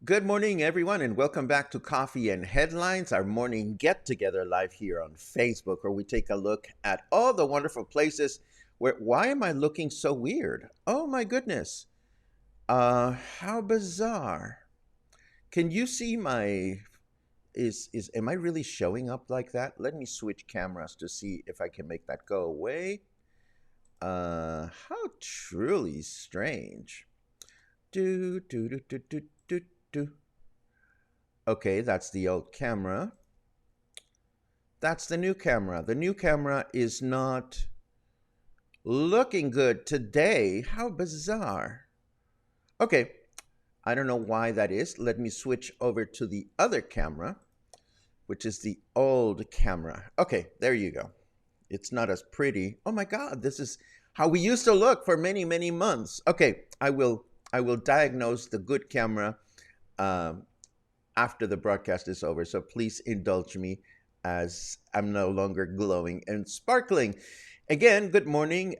Good morning, everyone, and welcome back to Coffee and Headlines, our morning get together live here on Facebook, where we take a look at all the wonderful places where. Why am I looking so weird? Oh my goodness. How bizarre. Can you see my. Am I really showing up like that? Let me switch cameras to see if I can make that go away. How truly strange. Do, do, do, do, do, do, do. Okay, that's the old camera. That's the new camera. The new camera is not looking good today. How bizarre. Okay, I don't know why that is. Let me switch over to the other camera, which is the old camera. Okay, there you go. It's not as pretty. Oh my God, this is how we used to look for many, many months. Okay, I will diagnose the good camera after the broadcast is over. So please indulge me as I'm no longer glowing and sparkling. Again, good morning.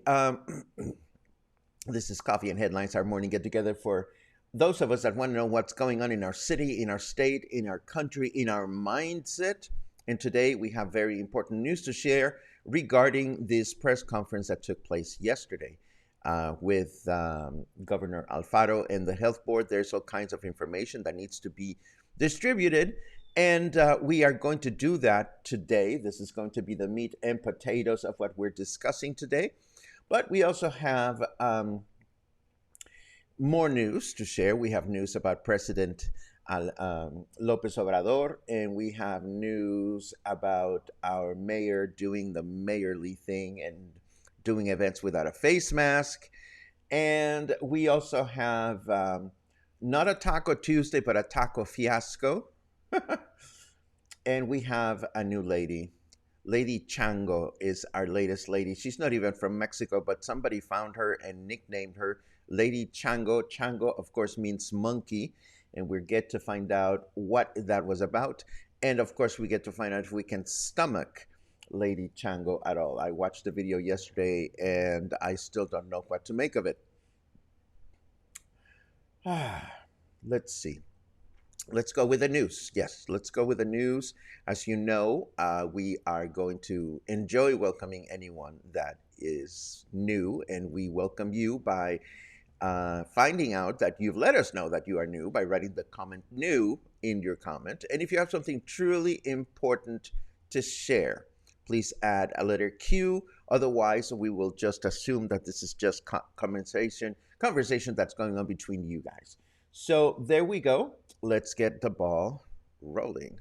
This is Coffee and Headlines, our morning get together for those of us that want to know what's going on in our city, in our state, in our country, in our mindset. And today we have very important news to share regarding this press conference that took place yesterday with Governor Alfaro and the health board. There's all kinds of information that needs to be distributed, and we are going to do that today. This is going to be the meat and potatoes of what we're discussing today. But we also have more news to share. We have news about President Lopez Obrador, and we have news about our mayor doing the mayorly thing and doing events without a face mask. And we also have not a Taco Tuesday, but a Taco Fiasco. And we have a new lady. Lady Chango is our latest lady. She's not even from Mexico, but somebody found her and nicknamed her Lady Chango. Chango, of course, means monkey. And we get to find out what that was about. And of course, we get to find out if we can stomach Lady Chango at all. I watched the video yesterday and I still don't know what to make of it. Let's see. Let's go with the news. Yes, let's go with the news. As you know, we are going to enjoy welcoming anyone that is new, and we welcome you by finding out that you've let us know that you are new by writing the comment new in your comment. And if you have something truly important to share, please add a letter Q. Otherwise, we will just assume that this is just conversation that's going on between you guys. So there we go. Let's get the ball rolling.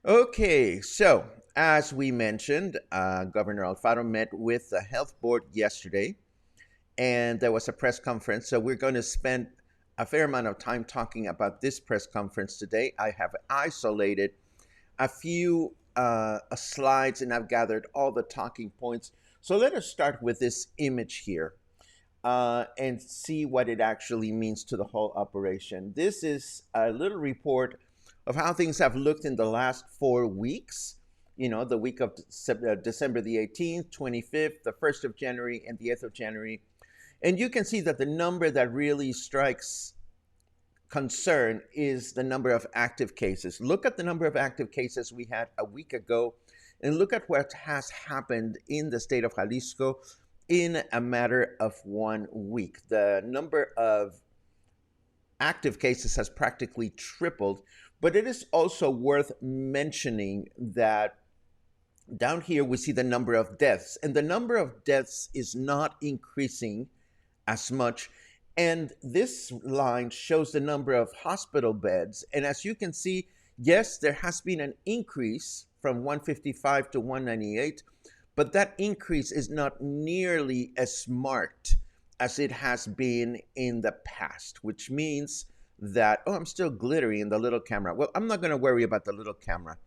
Okay, so as we mentioned, Governor Alfaro met with the health board yesterday, and there was a press conference. So we're going to spend a fair amount of time talking about this press conference today. I have isolated a few slides, and I've gathered all the talking points. So let us start with this image here. and see what it actually means to the whole operation. This is a little report of how things have looked in the last 4 weeks. You know, the week of December the 18th, 25th, the 1st of January, and the 8th of January. And you can see that the number that really strikes concern is the number of active cases. Look at the number of active cases we had a week ago, and look at what has happened in the state of Jalisco in a matter of 1 week. The number of active cases has practically tripled, but it is also worth mentioning that down here we see the number of deaths, and the number of deaths is not increasing as much. And this line shows the number of hospital beds. And as you can see, yes, there has been an increase from 155 to 198, but that increase is not nearly as marked as it has been in the past, which means that, oh, I'm still glittery in the little camera. Well, I'm not going to worry about the little camera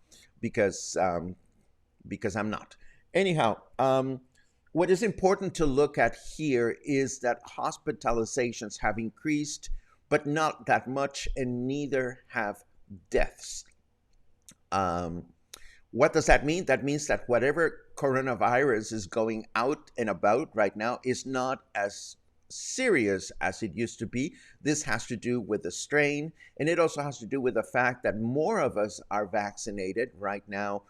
because I'm not. Anyhow, what is important to look at here is that hospitalizations have increased, but not that much, and neither have deaths. What does that mean? That means that whatever coronavirus is going out and about right now is not as serious as it used to be. This has to do with the strain, and it also has to do with the fact that more of us are vaccinated right now.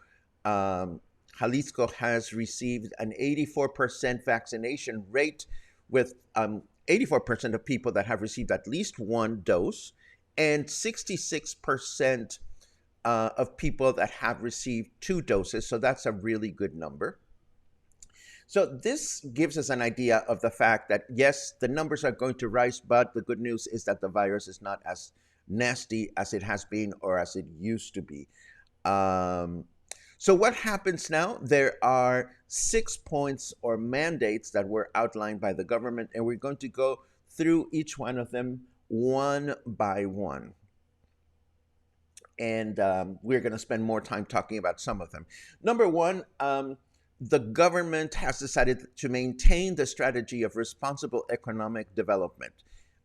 Jalisco has received an 84% vaccination rate, with 84% of people that have received at least one dose, and 66% of people that have received 2 doses. So that's a really good number. So this gives us an idea of the fact that, yes, the numbers are going to rise, but the good news is that the virus is not as nasty as it has been or as it used to be. So what happens now? There are 6 points or mandates that were outlined by the government, and we're going to go through each one of them one by one. And we're going to spend more time talking about some of them. Number one, the government has decided to maintain the strategy of responsible economic development.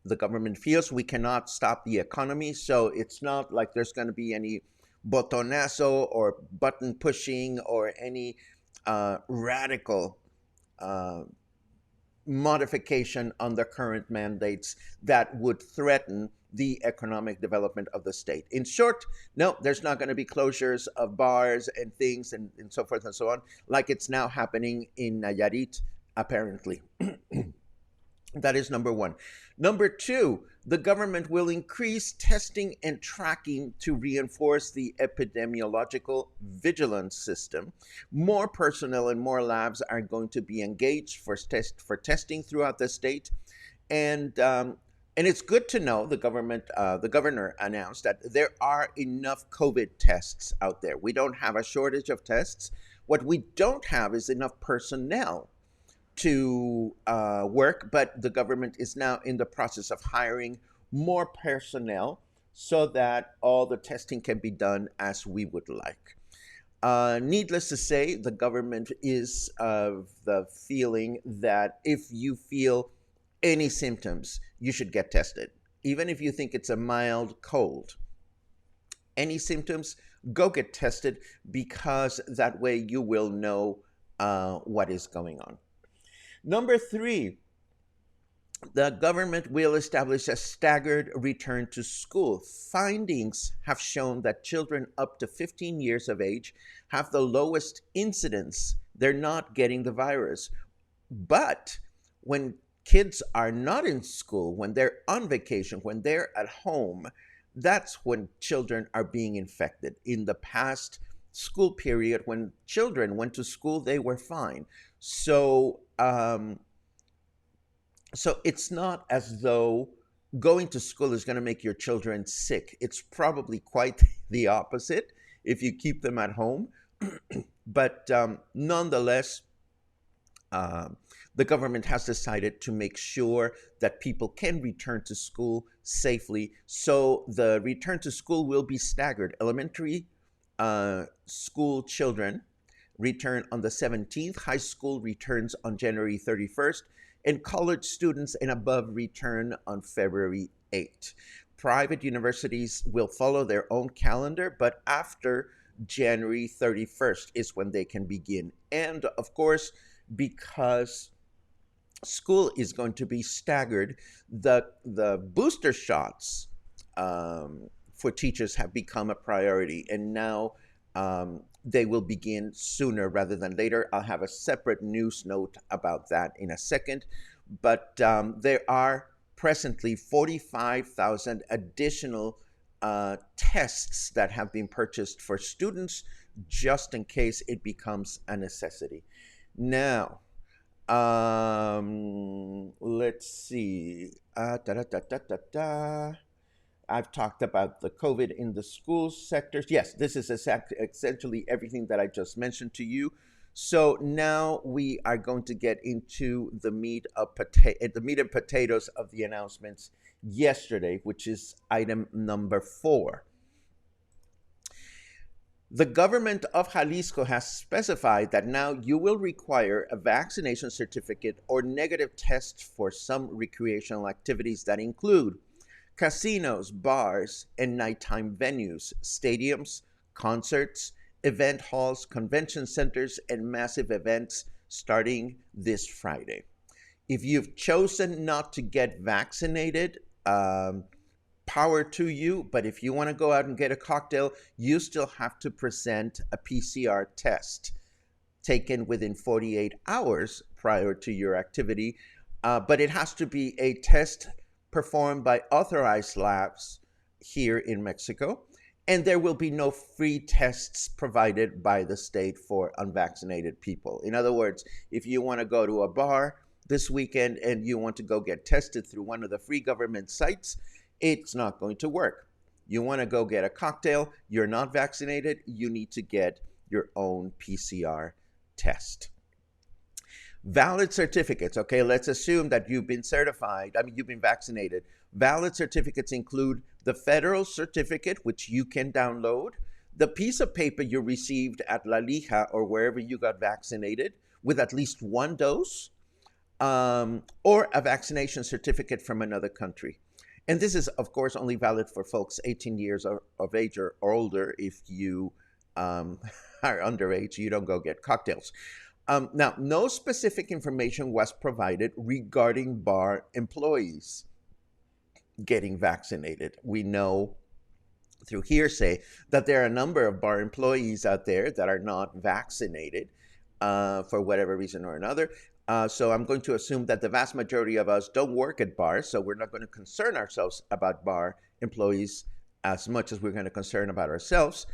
The government feels we cannot stop the economy, so it's not like there's going to be any botonazo or button pushing or any radical modification on the current mandates that would threaten the economic development of the state. In short, no, there's not going to be closures of bars and things and so forth and so on, like it's now happening in Nayarit, apparently. That is number one. Number two, the government will increase testing and tracking to reinforce the epidemiological vigilance system. More personnel and more labs are going to be engaged for testing throughout the state. And it's good to know the governor announced that there are enough COVID tests out there. We don't have a shortage of tests. What we don't have is enough personnel to work, but the government is now in the process of hiring more personnel so that all the testing can be done as we would like. Needless to say, the government is of the feeling that if you feel any symptoms, you should get tested. Even if you think it's a mild cold, any symptoms, go get tested, because that way you will know what is going on. Number three, the government will establish a staggered return to school. Findings have shown that children up to 15 years of age have the lowest incidence. They're not getting the virus. But when kids are not in school, when they're on vacation, when they're at home, that's when children are being infected. In the past school period, when children went to school, they were fine. So it's not as though going to school is going to make your children sick. It's probably quite the opposite if you keep them at home. But nonetheless, the government has decided to make sure that people can return to school safely. So the return to school will be staggered. Elementary school children return on the 17th. High school returns on January 31st. and college students and above return on February 8th. Private universities will follow their own calendar, but after January 31st is when they can begin. And of course, because school is going to be staggered, the booster shots for teachers have become a priority, and now they will begin sooner rather than later. I'll have a separate news note about that in a second, but there are presently 45,000 additional tests that have been purchased for students just in case it becomes a necessity. Now, let's see. Da, da, da, da, da, da. I've talked about the COVID in the school sectors. Yes, this is essentially everything that I just mentioned to you. So now we are going to get into the meat and potatoes of the announcements yesterday, which is item number 4. The government of Jalisco has specified that now you will require a vaccination certificate or negative test for some recreational activities that include casinos, bars, and nighttime venues, stadiums, concerts, event halls, convention centers, and massive events starting this Friday. If you've chosen not to get vaccinated, power to you, but if you want to go out and get a cocktail, you still have to present a PCR test taken within 48 hours prior to your activity, but it has to be a test performed by authorized labs here in Mexico, and there will be no free tests provided by the state for unvaccinated people. In other words, if you want to go to a bar this weekend and you want to go get tested through one of the free government sites, it's not going to work. You want to go get a cocktail, you're not vaccinated, you need to get your own PCR test. Valid certificates, okay, let's assume that you've been you've been vaccinated. Valid certificates include the federal certificate, which you can download, the piece of paper you received at La Lija or wherever you got vaccinated with at least one dose, or a vaccination certificate from another country. And this is, of course, only valid for folks 18 years of age or older. If you are underage, you don't go get cocktails. Now, no specific information was provided regarding bar employees getting vaccinated. We know through hearsay that there are a number of bar employees out there that are not vaccinated for whatever reason or another. So I'm going to assume that the vast majority of us don't work at bars, so we're not going to concern ourselves about bar employees as much as we're going to concern about ourselves.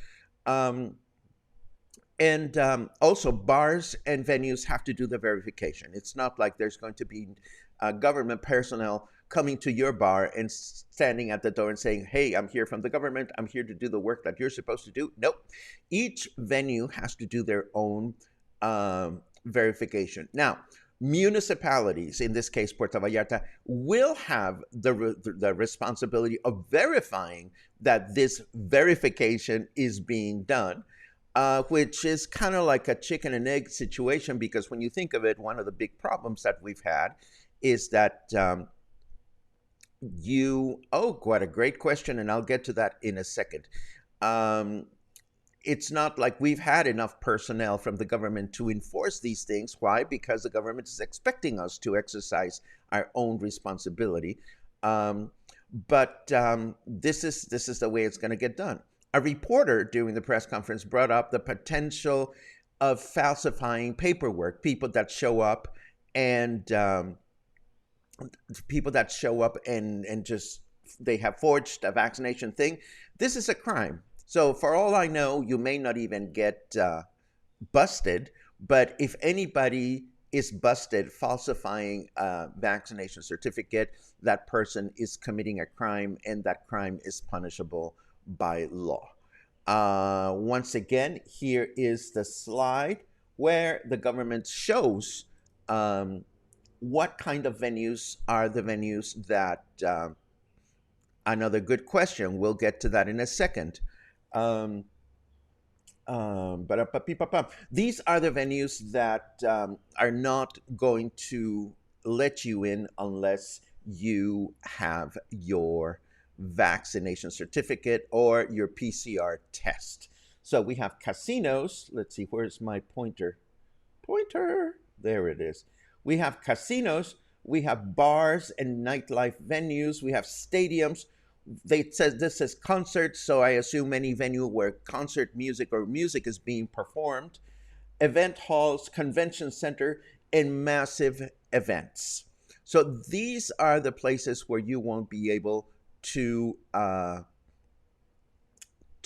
And also, bars and venues have to do the verification. It's not like there's going to be government personnel coming to your bar and standing at the door and saying, hey, I'm here from the government. I'm here to do the work that you're supposed to do. Nope. Each venue has to do their own verification. Now, municipalities, in this case Puerto Vallarta, will have the responsibility of verifying that this verification is being done, which is kind of like a chicken and egg situation, because when you think of it, one of the big problems that we've had is that what a great question, and I'll get to that in a second. It's not like we've had enough personnel from the government to enforce these things. Why? Because the government is expecting us to exercise our own responsibility. But this is the way it's going to get done. A reporter during the press conference brought up the potential of falsifying paperwork, people that show up and just they have forged a vaccination thing. This is a crime. So for all I know, you may not even get busted, but if anybody is busted falsifying a vaccination certificate, that person is committing a crime, and that crime is punishable by law. Once again, here is the slide where the government shows what kind of venues are the venues that, another good question, we'll get to that in a second. These are the venues that are not going to let you in unless you have your vaccination certificate or your PCR test. So we have casinos. Let's see, where's my pointer? Pointer. There it is. We have casinos. We have bars and nightlife venues. We have stadiums. They says this is concerts, so I assume any venue where concert music or music is being performed. Event halls, convention center, and massive events. So these are the places where you won't be able to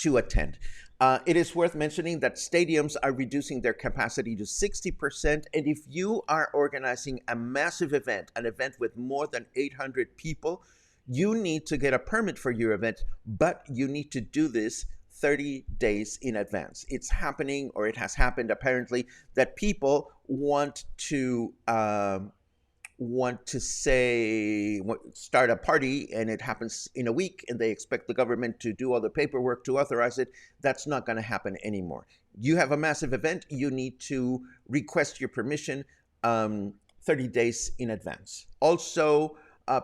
attend. It is worth mentioning that stadiums are reducing their capacity to 60%. And if you are organizing a massive event, an event with more than 800 people, you need to get a permit for your event, but you need to do this 30 days in advance. It's happening, or it has happened apparently, that people want to say start a party and it happens in a week and they expect the government to do all the paperwork to authorize it. That's not going to happen anymore. You have a massive event, you need to request your permission 30 days in advance. Also,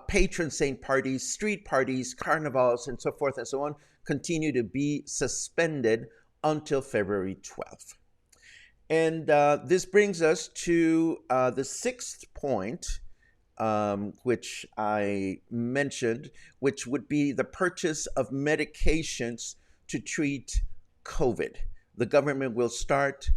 patron saint parties, street parties, carnivals, and so forth and so on continue to be suspended until February 12th. And this brings us to the sixth point, which I mentioned, which would be the purchase of medications to treat COVID. The government will start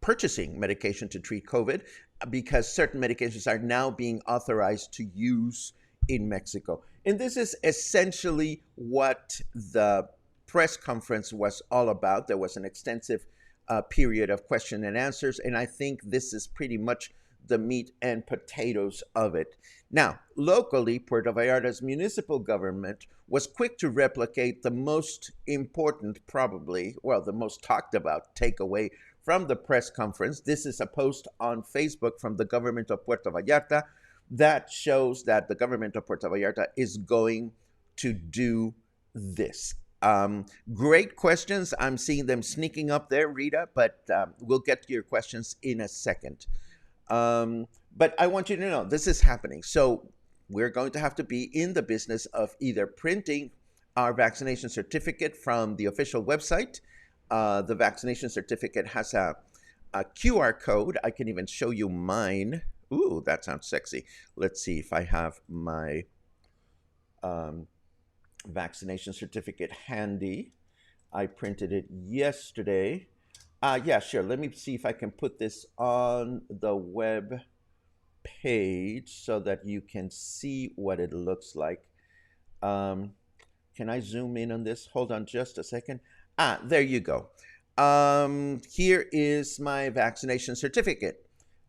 purchasing medication to treat COVID because certain medications are now being authorized to use in Mexico. And this is essentially what the press conference was all about. There was an extensive period of question and answers, and I think this is pretty much the meat and potatoes of it. Now, locally, Puerto Vallarta's municipal government was quick to replicate the most important, probably, well, the most talked about takeaway from the press conference. This is a post on Facebook from the government of Puerto Vallarta that shows that the government of Puerto Vallarta is going to do this. Great questions. I'm seeing them sneaking up there, Rita, but we'll get to your questions in a second. But I want you to know this is happening. So we're going to have to be in the business of either printing our vaccination certificate from the official website. The vaccination certificate has a QR code. I can even show you mine. Ooh, that sounds sexy. Let's see if I have my vaccination certificate handy. I printed it yesterday. Yeah, sure. Let me see if I can put this on the web page so that you can see what it looks like. Can I zoom in on this? Hold on just a second. There you go. Here is my vaccination certificate.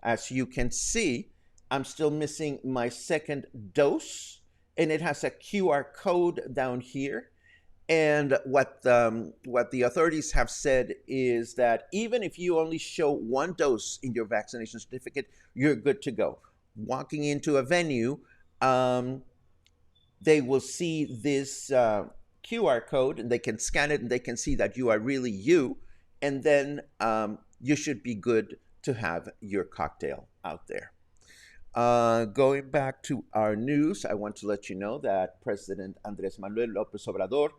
As you can see, I'm still missing my second dose, and it has a QR code down here. And what the authorities have said is that even if you only show one dose in your vaccination certificate, you're good to go. Walking into a venue, they will see this QR code, and they can scan it, and they can see that you are really you, and then you should be good to have your cocktail out there. Going back to our news, I want to let you know that President Andrés Manuel López Obrador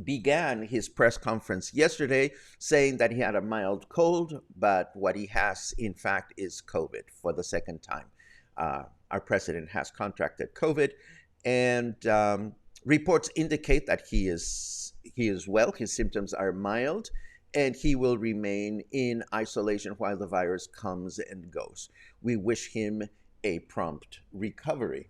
began his press conference yesterday saying that he had a mild cold, but what he has, in fact, is COVID for the second time. Our president has contracted COVID, and reports indicate that he is well. His symptoms are mild, and he will remain in isolation while the virus comes and goes. We wish him a prompt recovery.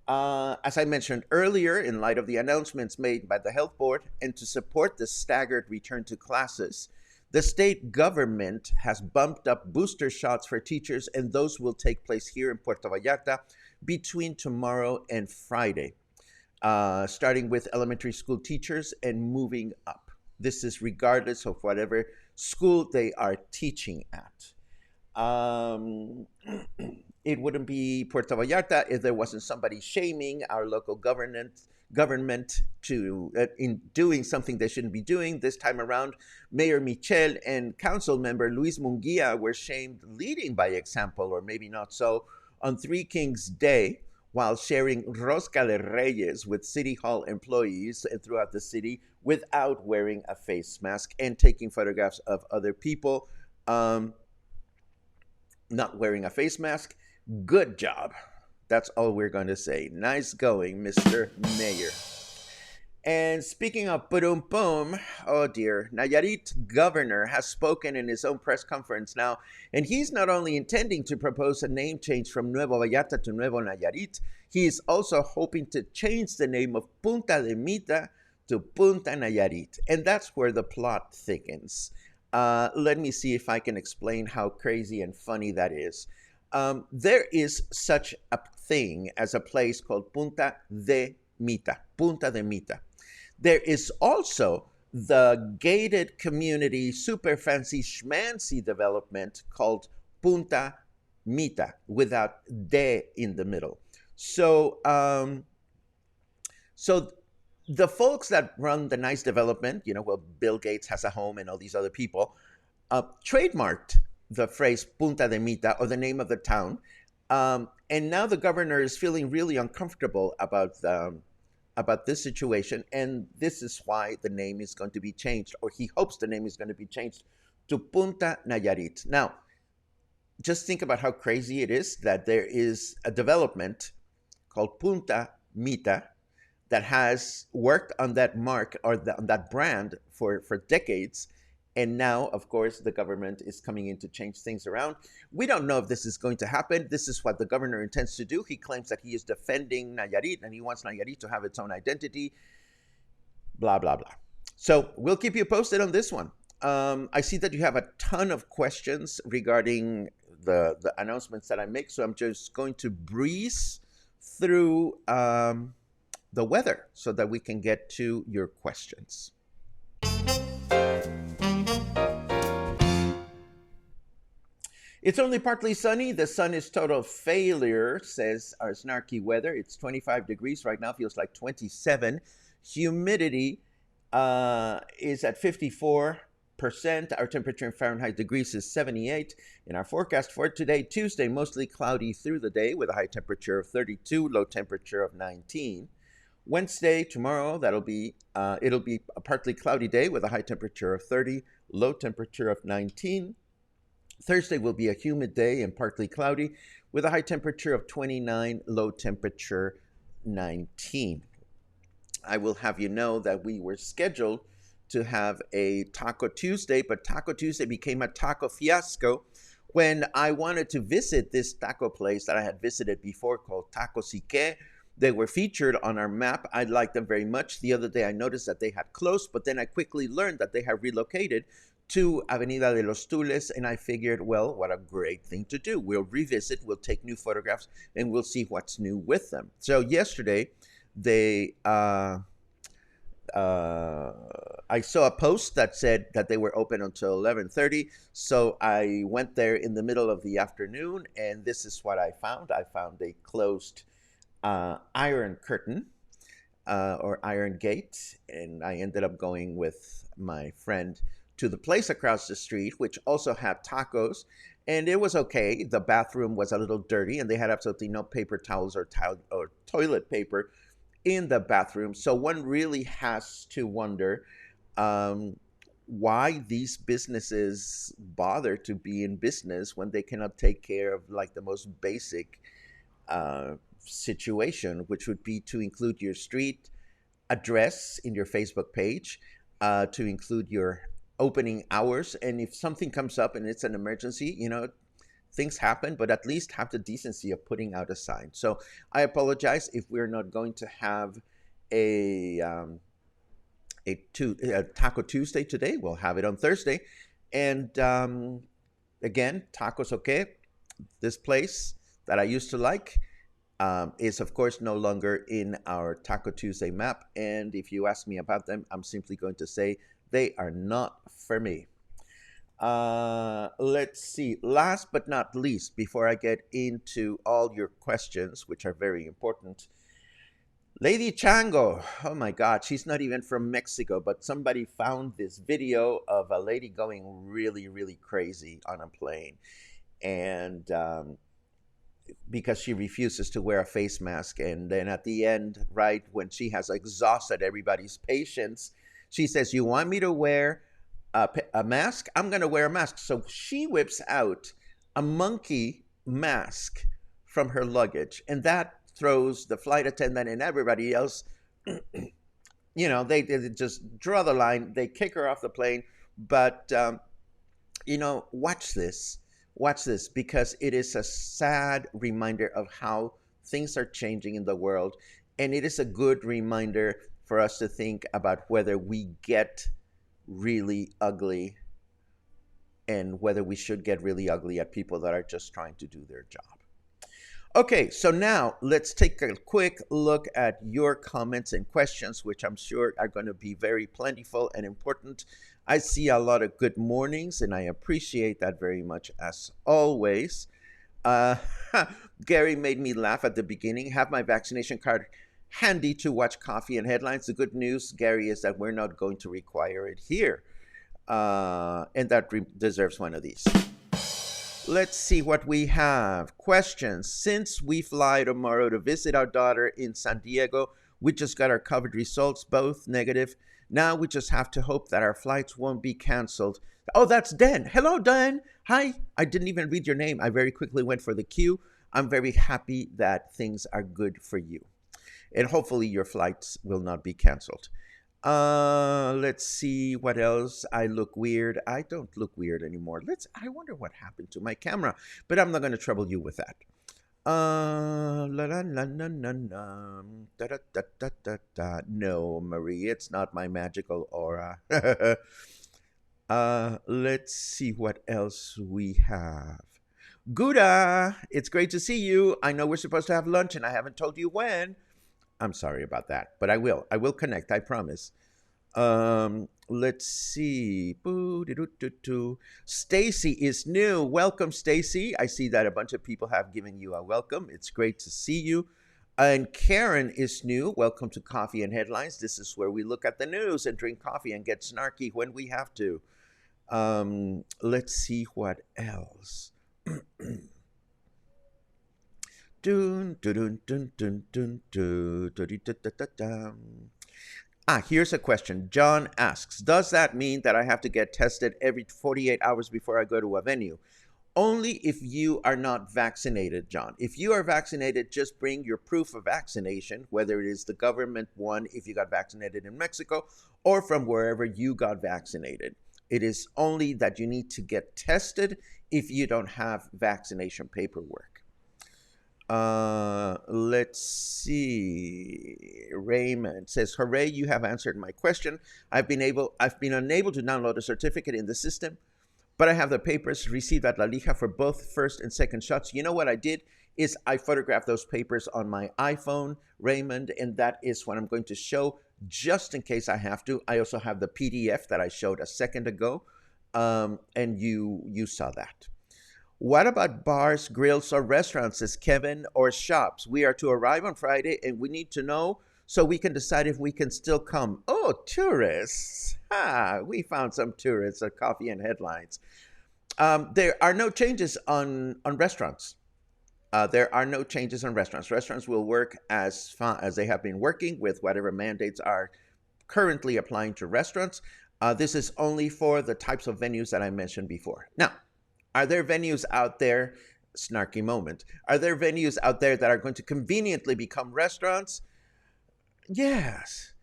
As I mentioned earlier, in light of the announcements made by the Health Board and to support the staggered return to classes, the state government has bumped up booster shots for teachers, and those will take place here in Puerto Vallarta between tomorrow and Friday, starting with elementary school teachers and moving up. This is regardless of it wouldn't be Puerto Vallarta if there wasn't somebody shaming our local government to in doing something they shouldn't be doing. This time around, Mayor Michel and council member Luis Munguia were shamed leading by example, or maybe not so, on Three Kings Day while sharing rosca de reyes with city hall employees and throughout the city without wearing a face mask and taking photographs of other people not wearing a face mask. Good job. That's all we're going to say. Nice going, Mr. Mayor. And speaking of boom boom, oh dear, Nayarit governor has spoken in his own press conference now, and he's not only intending to propose a name change from Nuevo Vallarta to Nuevo Nayarit, he is also hoping to change the name of Punta de Mita to Punta Nayarit, and that's where the plot thickens. Let me see if I can explain how crazy and funny that is. There is such a thing as a place called Punta de Mita. Punta de Mita. There is also the gated community, super fancy schmancy development called Punta Mita, without de in the middle. So the folks that run the nice development, well, Bill Gates has a home and all these other people, trademarked the phrase Punta de Mita, or the name of the town. And now the governor is feeling really uncomfortable about this situation, and this is why the name is going to be changed, or he hopes the name is going to be changed to Punta Nayarit. Now, just think about how crazy it is that there is a development called Punta Mita that has worked on that mark or on that brand for decades. And now, of course, the government is coming in to change things around. We don't know if this is going to happen. This is what the governor intends to do. He claims that he is defending Nayarit and he wants Nayarit to have its own identity, blah, blah, blah. So we'll keep you posted on this one. I see that you have a ton of questions regarding the announcements that I make. So I'm just going to breeze through the weather so that we can get to your questions. It's only partly sunny. The sun is total failure, says our snarky weather. It's 25 degrees right now, feels like 27. Humidity is at 54%. Our temperature in Fahrenheit degrees is 78. In our forecast for today, Tuesday, mostly cloudy through the day with a high temperature of 32, low temperature of 19. Wednesday, tomorrow, it'll be a partly cloudy day with a high temperature of 30, low temperature of 19. Thursday will be a humid day and partly cloudy with a high temperature of 29, low temperature 19. I will have you know that we were scheduled to have a Taco Tuesday, but Taco Tuesday became a taco fiasco when I wanted to visit this taco place that I had visited before called Taco Sique. They were featured on our map. I liked them very much. The other day I noticed that they had closed, but then I quickly learned that they had relocated to Avenida de los Tules, and I figured, well, what a great thing to do. We'll revisit, we'll take new photographs, and we'll see what's new with them. So yesterday, I saw a post that said that they were open until 11:30, so I went there in the middle of the afternoon, and this is what I found. I found a closed iron curtain or iron gate, and I ended up going with my friend to the place across the street, which also had tacos, and it was okay. The bathroom was a little dirty, and they had absolutely no paper towels or toilet paper in the bathroom. So one really has to wonder why these businesses bother to be in business when they cannot take care of like the most basic situation, which would be to include your street address in your Facebook page, to include your opening hours, and if something comes up and it's an emergency, things happen, but at least have the decency of putting out a sign. So I apologize if we're not going to have a Taco Tuesday today. We'll have it on Thursday. And again, Tacos Okay, this place that I used to like, is of course no longer in our Taco Tuesday map. And if you ask me about them, I'm simply going to say they are not for me. Let's see. Last but not least, before I get into all your questions, which are very important, Lady Chango. Oh my God, she's not even from Mexico, but somebody found this video of a lady going really, really crazy on a plane. And because she refuses to wear a face mask. And then at the end, right, when she has exhausted everybody's patience, she says, "You want me to wear a mask? I'm going to wear a mask." So she whips out a monkey mask from her luggage, and that throws the flight attendant and everybody else. They just draw the line. They kick her off the plane. But watch this. Watch this, because it is a sad reminder of how things are changing in the world. And it is a good reminder for us to think about whether we get really ugly and whether we should get really ugly at people that are just trying to do their job. Okay, so now let's take a quick look at your comments and questions, which I'm sure are going to be very plentiful and important. I see a lot of good mornings, and I appreciate that very much, as always. Uh, Gary made me laugh at the beginning. Have my vaccination card handy to watch coffee and headlines. The good news, Gary, is that we're not going to require it here. And that deserves one of these. Let's see what we have. Questions. Since we fly tomorrow to visit our daughter in San Diego, we just got our COVID results, both negative. Now we just have to hope that our flights won't be canceled. Oh, that's Dan. Hello, Dan. Hi. I didn't even read your name. I very quickly went for the queue. I'm very happy that things are good for you. And hopefully your flights will not be canceled. Let's see what else. I look weird. I don't look weird anymore. I wonder what happened to my camera, but I'm not going to trouble you with that. La la la la la la. Da da da da da da. No, Marie, it's not my magical aura. Let's see what else we have. Gouda, it's great to see you. I know we're supposed to have lunch and I haven't told you when. I'm sorry about that, but I will. I will connect, I promise. Let's see. Stacy is new. Welcome, Stacy. I see that a bunch of people have given you a welcome. It's great to see you. And Karen is new. Welcome to Coffee and Headlines. This is where we look at the news and drink coffee and get snarky when we have to. Let's see what else. Here's a question. John asks, does that mean that I have to get tested every 48 hours before I go to a venue? Only if you are not vaccinated, John. If you are vaccinated, just bring your proof of vaccination, whether it is the government one, if you got vaccinated in Mexico, or from wherever you got vaccinated. It is only that you need to get tested if you don't have vaccination paperwork. Let's see. Raymond says, hooray, you have answered my question. I've been unable to download a certificate in the system, but I have the papers received at La Lija for both first and second shots. You know what I did is I photographed those papers on my iPhone, Raymond, and that is what I'm going to show just in case I have to. I also have the PDF that I showed a second ago, and you saw that. What about bars, grills, or restaurants, says Kevin, or shops? We are to arrive on Friday, and we need to know so we can decide if we can still come. Oh, tourists. We found some tourists at Coffee and Headlines. There are no changes on restaurants. There are no changes on restaurants. Restaurants will work as they have been working with whatever mandates are currently applying to restaurants. This is only for the types of venues that I mentioned before. Now, are there venues out there, snarky moment, are there venues out there that are going to conveniently become restaurants? Yes.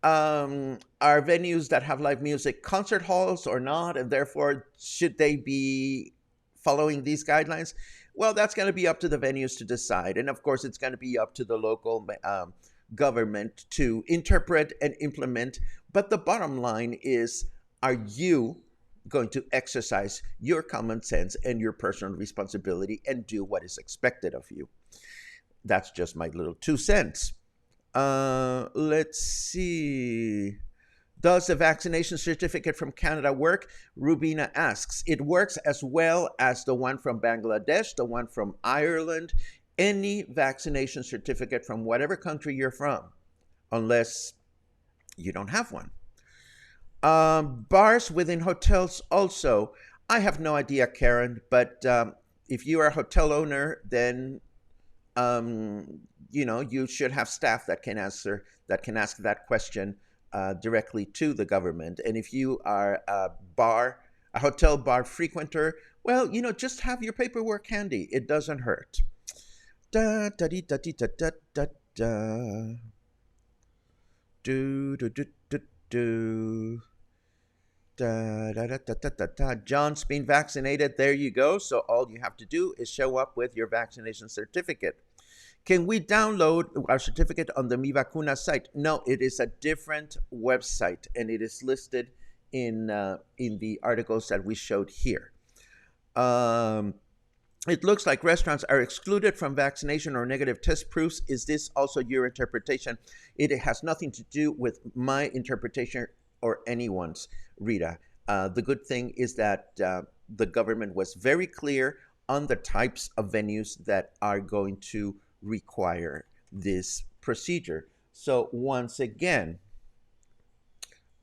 Are venues that have live music concert halls or not, and therefore should they be following these guidelines? Well, that's going to be up to the venues to decide. And of course, it's going to be up to the local government to interpret and implement. But the bottom line is, are you going to exercise your common sense and your personal responsibility and do what is expected of you? That's just my little 2 cents. Let's see. Does the vaccination certificate from Canada work? Rubina asks. It works as well as the one from Bangladesh, the one from Ireland, any vaccination certificate from whatever country you're from, unless you don't have one. Bars within hotels also. I have no idea, Karen, but if you are a hotel owner, then you should have staff that can answer that question directly to the government. And if you are a hotel bar frequenter, well, just have your paperwork handy. It doesn't hurt. Da da dee da dee da da da da. Do do do do do. Da, da, da, da, da, da, da. John's been vaccinated. There you go. So all you have to do is show up with your vaccination certificate. Can we download our certificate on the Mi Vacuna site? No, it is a different website, and it is listed in the articles that we showed here. It looks like restaurants are excluded from vaccination or negative test proofs. Is this also your interpretation? It has nothing to do with my interpretation or anyone's, Rita. The good thing is that the government was very clear on the types of venues that are going to require this procedure. So once again,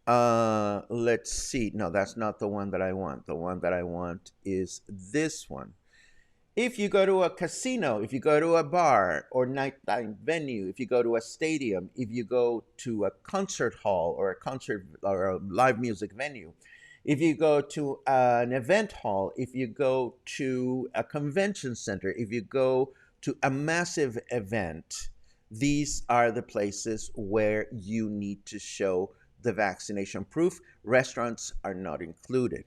let's see. No, that's not the one that I want. The one that I want is this one. If you go to a casino, if you go to a bar or nighttime venue, if you go to a stadium, if you go to a concert hall or a concert or a live music venue, if you go to an event hall, if you go to a convention center, if you go to a massive event, these are the places where you need to show the vaccination proof. Restaurants are not included.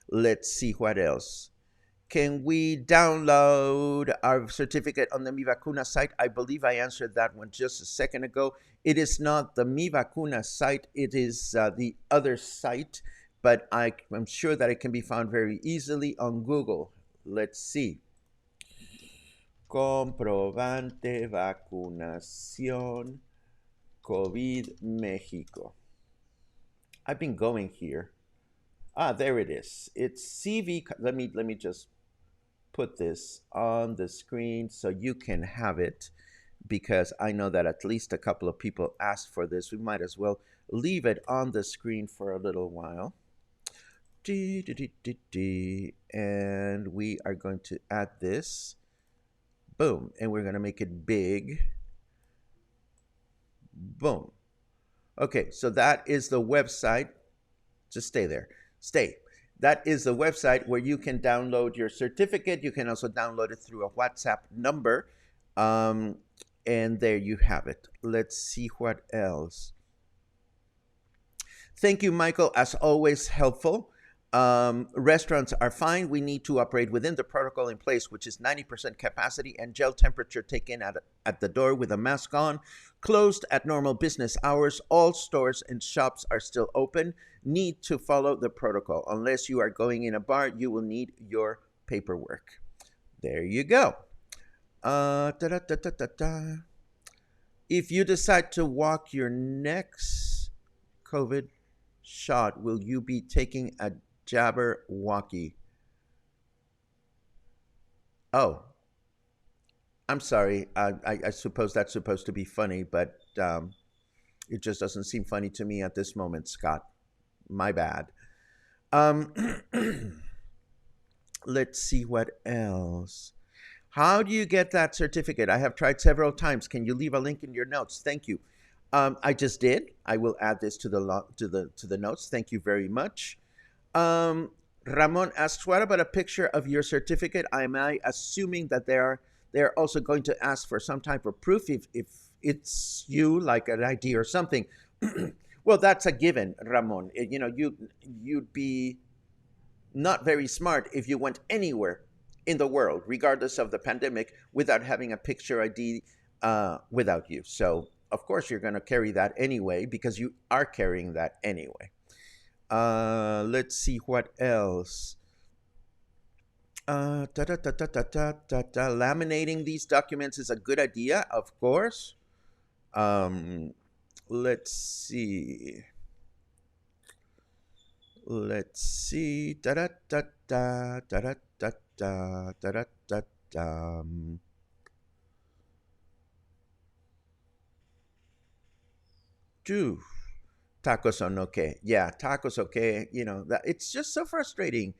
Let's see what else. Can we download our certificate on the Mi Vacuna site? I believe I answered that one just a second ago. It is not the Mi Vacuna site. It is the other site, but I'm sure that it can be found very easily on Google. Let's see. Comprobante vacunación COVID México. I've been going here. There it is. It's CV. Let me just put this on the screen so you can have it, because I know that at least a couple of people asked for this. We might as well leave it on the screen for a little while. And we are going to add this. Boom. And we're going to make it big. Boom. Okay, so that is the website. Just stay there. Stay. That is the website where you can download your certificate. You can also download it through a WhatsApp number. And there you have it. Let's see what else. Thank you, Michael. As always, helpful. Restaurants are fine. We need to operate within the protocol in place, which is 90% capacity and gel temperature taken at the door with a mask on. Closed at normal business hours. All stores and shops are still open. Need to follow the protocol. Unless you are going in a bar, you will need your paperwork. There you go. If you decide to walk your next COVID shot, will you be taking a Jabberwocky? Oh, I'm sorry. I suppose that's supposed to be funny, but it just doesn't seem funny to me at this moment, Scott. My bad. Let's see what else. How do you get that certificate? I have tried several times. Can you leave a link in your notes? Thank you. I just did. I will add this to the notes. Thank you very much. Ramon asks, what about a picture of your certificate? Am I assuming that they're also going to ask for some type of proof if it's you, like an ID or something? Well, that's a given, Ramon. You'd be not very smart if you went anywhere in the world, regardless of the pandemic, without having a picture ID without you. So, of course, you're going to carry that anyway, because you are carrying that anyway. Let's see what else. Laminating these documents is a good idea, of course. Let's see. Let's see. Da da da da da da da da da da da. Do tacos on okay. Yeah, tacos okay. You know, that it's just so frustrating.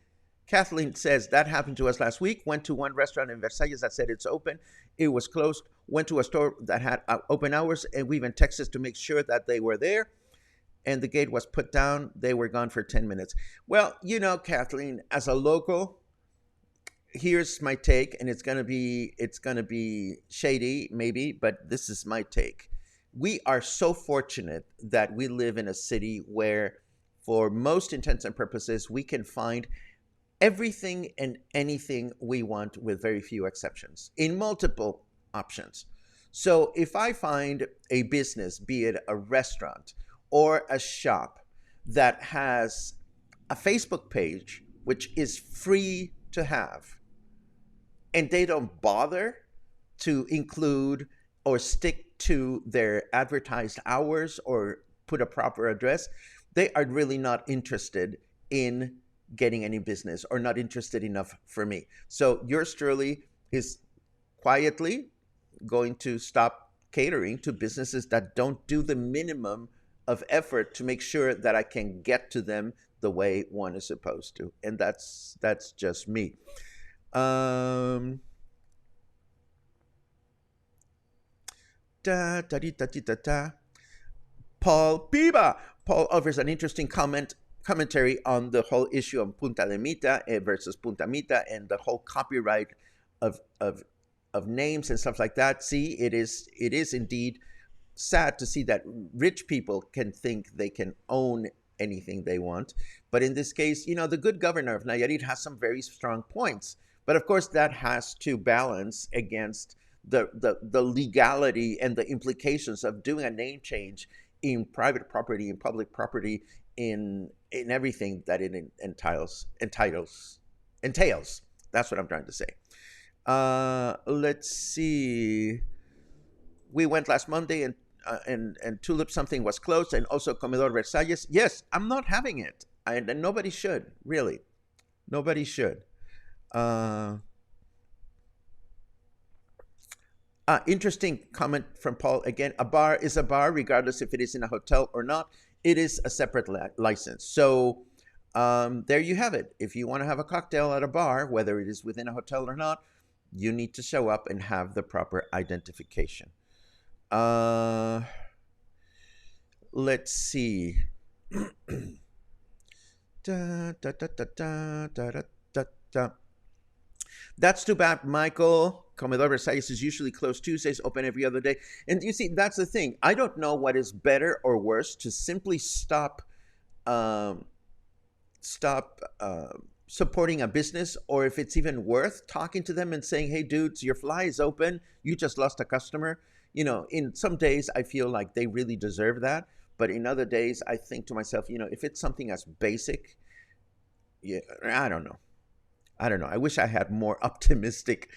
Kathleen says that happened to us last week. Went to one restaurant in Versailles that said it's open. It was closed. Went to a store that had open hours, and we even texted to make sure that they were there. And the gate was put down. They were gone for 10 minutes. Well, you know, Kathleen, as a local, here's my take, and it's gonna be shady maybe, but this is my take. We are so fortunate that we live in a city where, for most intents and purposes, we can find everything and anything we want with very few exceptions in multiple options. So if I find a business, be it a restaurant or a shop, that has a Facebook page, which is free to have, and they don't bother to include or stick to their advertised hours or put a proper address, they are really not interested in getting any business, or not interested enough for me. So yours truly is quietly going to stop catering to businesses that don't do the minimum of effort to make sure that I can get to them the way one is supposed to. And that's just me. Um, da, da, da, da, da, da. Paul Biba. Paul offers an interesting commentary on the whole issue of Punta de Mita versus Punta Mita, and the whole copyright of of of names and stuff like that. See, it is indeed sad to see that rich people can think they can own anything they want. But in this case, you know, the good governor of Nayarit has some very strong points. But of course, that has to balance against the legality and the implications of doing a name change in private property, in public property, in everything that it entails. That's what I'm trying to say. Let's see. We went last Monday, and Tulip something was closed, and also Comedor Versalles. Yes, I'm not having it, and nobody should, really. Nobody should. Uh, Interesting comment from Paul again. A bar is a bar, regardless if it is in a hotel or not. It is a separate license. So there you have it. If you want to have a cocktail at a bar, whether it is within a hotel or not, you need to show up and have the proper identification. Uh, let's see. Da, da, da, da, da, da, da, da. That's too bad, Michael. Comedor Versalles is usually closed Tuesdays, open every other day. And you see, that's the thing. I don't know what is better or worse, to simply um, stop supporting a business, or if it's even worth talking to them and saying, "Hey, dudes, your fly is open. You just lost a customer." You know, in some days, I feel like they really deserve that. But in other days, I think to myself, you know, if it's something as basic, yeah, I don't know. I don't know. I wish I had more optimistic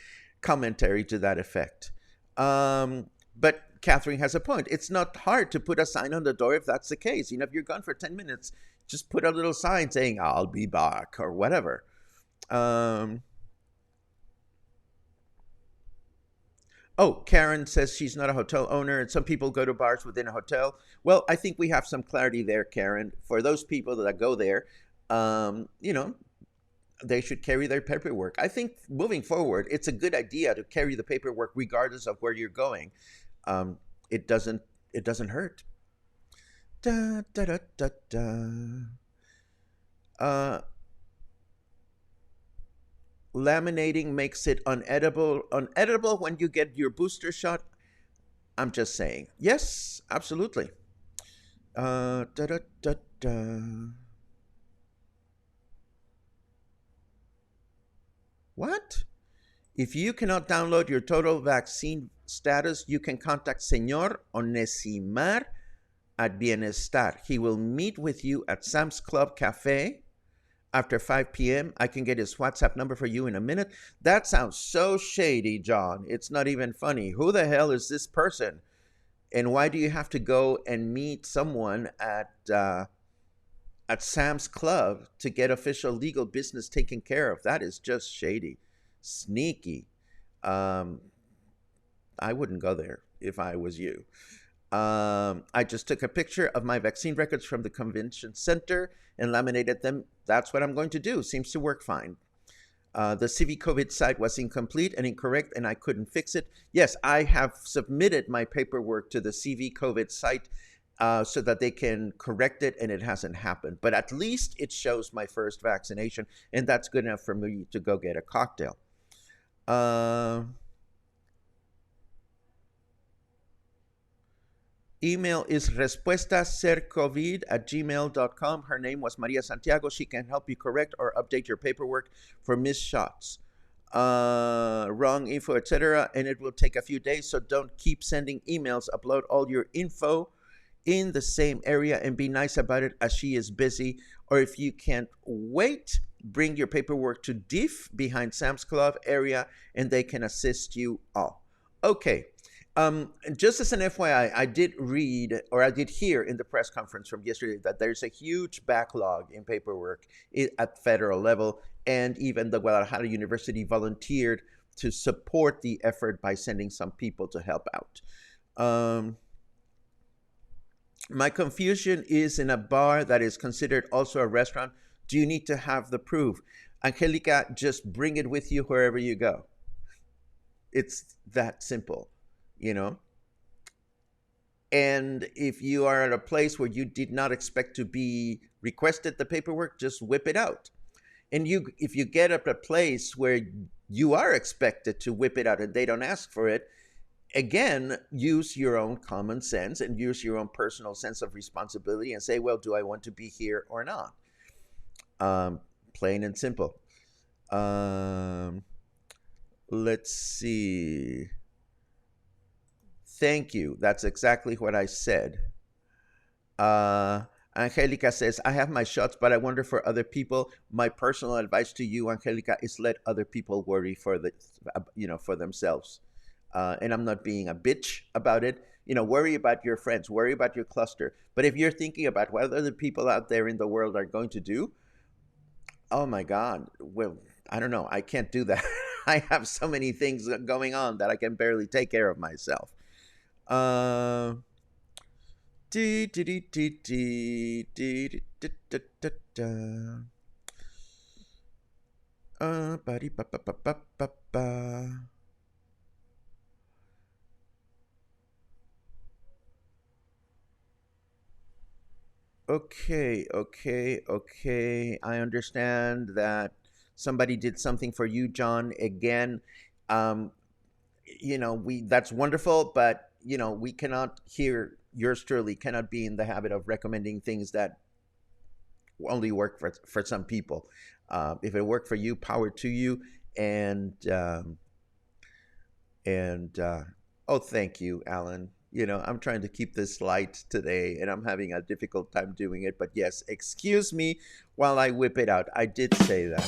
commentary to that effect. But Catherine has a point. It's not hard to put a sign on the door if that's the case. You know, if you're gone for 10 minutes, just put a little sign saying, "I'll be back," or whatever. Um, oh, Karen says she's not a hotel owner, and some people go to bars within a hotel. Well, I think we have some clarity there, Karen. For those people that go there, you know, they should carry their paperwork. I think moving forward, it's a good idea to carry the paperwork regardless of where you're going. Um, it doesn't hurt. Da, da, da, da, da. Uh, Laminating makes it unedible when you get your booster shot. I'm just saying. Yes, absolutely. Da, da, da, da. What? If you cannot download your total vaccine status, you can contact Señor Onesimar at Bienestar. He will meet with you at Sam's Club Cafe after 5 p.m. I can get his WhatsApp number for you in a minute. That sounds so shady, John. It's not even funny. Who the hell is this person? And why do you have to go and meet someone at at Sam's Club to get official legal business taken care of. That is just shady, sneaky. Um, I wouldn't go there if I was you. I just took a picture of my vaccine records from the convention center and laminated them. That's what I'm going to do. Seems to work fine. The CV COVID site was incomplete and incorrect, and I couldn't fix it. Yes, I have submitted my paperwork to the CV COVID site so that they can correct it, and it hasn't happened. But at least it shows my first vaccination, and that's good enough for me to go get a cocktail. Email is respuestasercovid@gmail.com. Her name was Maria Santiago. She can help you correct or update your paperwork for missed shots, wrong info, etc. And it will take a few days, so don't keep sending emails. Upload all your info in the same area and be nice about it, as she is busy. Or if you can't wait, bring your paperwork to DIF behind Sam's Club area and they can assist you all. Okay. Just as an FYI, I did read, or I did hear in the press conference from yesterday, that there's a huge backlog in paperwork at federal level, and even the Guadalajara University volunteered to support the effort by sending some people to help out. My confusion is, in a bar that is considered also a restaurant, do you need to have the proof? Angelica, just bring it with you wherever you go. It's that simple. You know, and if you are at a place where you did not expect to be requested the paperwork, just whip it out. And if you get up a place where you are expected to whip it out and they don't ask for it, again, use your own common sense and use your own personal sense of responsibility and say, well, do I want to be here or not? Plain and simple. Let's see. Thank you. That's exactly what I said. Angelica says, I have my shots, but I wonder for other people. My personal advice to you, Angelica, is let other people worry for for themselves. And I'm not being a bitch about it. Worry about your friends, worry about your cluster. But if you're thinking about what other people out there in the world are going to do, oh my God, well, I don't know. I can't do that. I have so many things going on that I can barely take care of myself. Okay. I understand that somebody did something for you, John. Again, that's wonderful, but we cannot hear, yours truly cannot be in the habit of recommending things that only work for some people. If it worked for you, power to you. And oh, thank you, Alan. I'm trying to keep this light today and I'm having a difficult time doing it, but yes, excuse me while I whip it out. I did say that.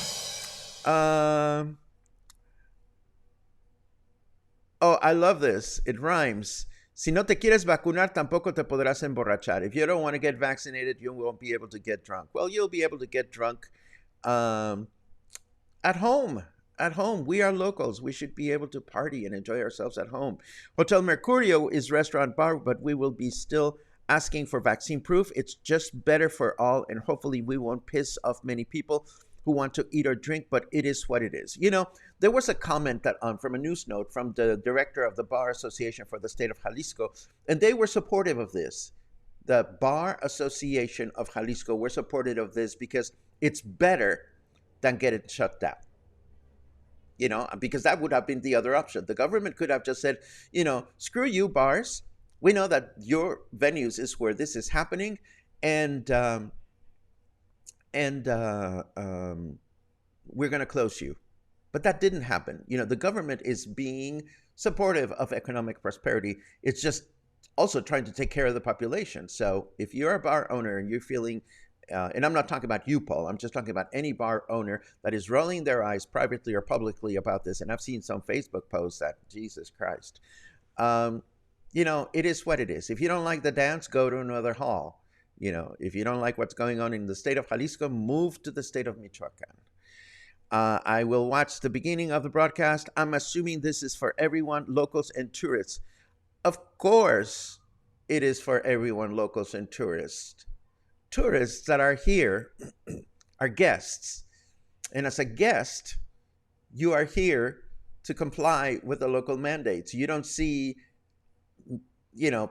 Oh, I love this. It rhymes. Si no te quieres vacunar, tampoco te podrás emborrachar. If you don't want to get vaccinated, you won't be able to get drunk. Well, you'll be able to get drunk at home. At home. We are locals. We should be able to party and enjoy ourselves at home. Hotel Mercurio is restaurant bar, but we will be still asking for vaccine proof. It's just better for all, and hopefully we won't piss off many people who want to eat or drink, but it is what it is. There was a comment that from a news note from the director of the Bar Association for the state of Jalisco, and they were supportive of this. The Bar Association of Jalisco were supportive of this because it's better than get it shut down. Because that would have been the other option. The government could have just said, screw you, bars. We know that your venues is where this is happening, and we're going to close you. But that didn't happen. The government is being supportive of economic prosperity. It's just also trying to take care of the population. So if you're a bar owner and you're feeling, and I'm not talking about you, Paul, I'm just talking about any bar owner that is rolling their eyes privately or publicly about this, and I've seen some Facebook posts that, Jesus Christ, it is what it is. If you don't like the dance, go to another hall. If you don't like what's going on in the state of Jalisco, move to the state of Michoacan. I will watch the beginning of the broadcast. I'm assuming this is for everyone, locals and tourists. Of course, it is for everyone, locals and tourists. Tourists that are here are guests. And as a guest, you are here to comply with the local mandates. You don't see,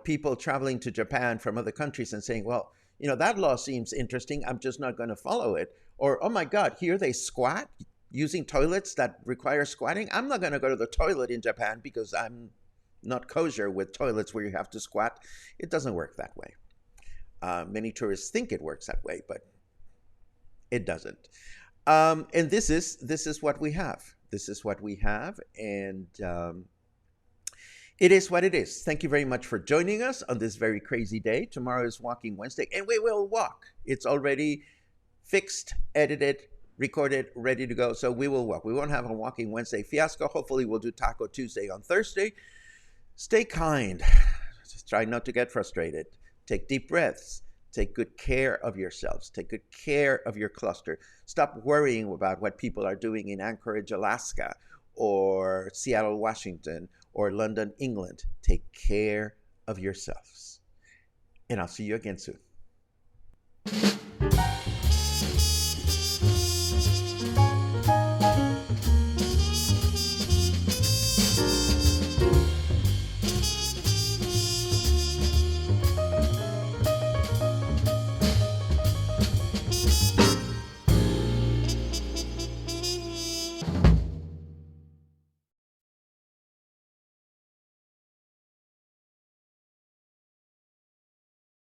people traveling to Japan from other countries and saying, well, that law seems interesting. I'm just not going to follow it. Or, oh my God, here they squat using toilets that require squatting. I'm not going to go to the toilet in Japan because I'm not kosher with toilets where you have to squat. It doesn't work that way. Many tourists think it works that way, but it doesn't. And this is what we have. This is what we have, and it is what it is. Thank you very much for joining us on this very crazy day. Tomorrow is Walking Wednesday, and we will walk. It's already fixed, edited, recorded, ready to go. So we will walk. We won't have a Walking Wednesday fiasco. Hopefully we'll do Taco Tuesday on Thursday. Stay kind. Just try not to get frustrated. Take deep breaths. Take good care of yourselves. Take good care of your cluster. Stop worrying about what people are doing in Anchorage, Alaska, or Seattle, Washington, or London, England. Take care of yourselves. And I'll see you again soon.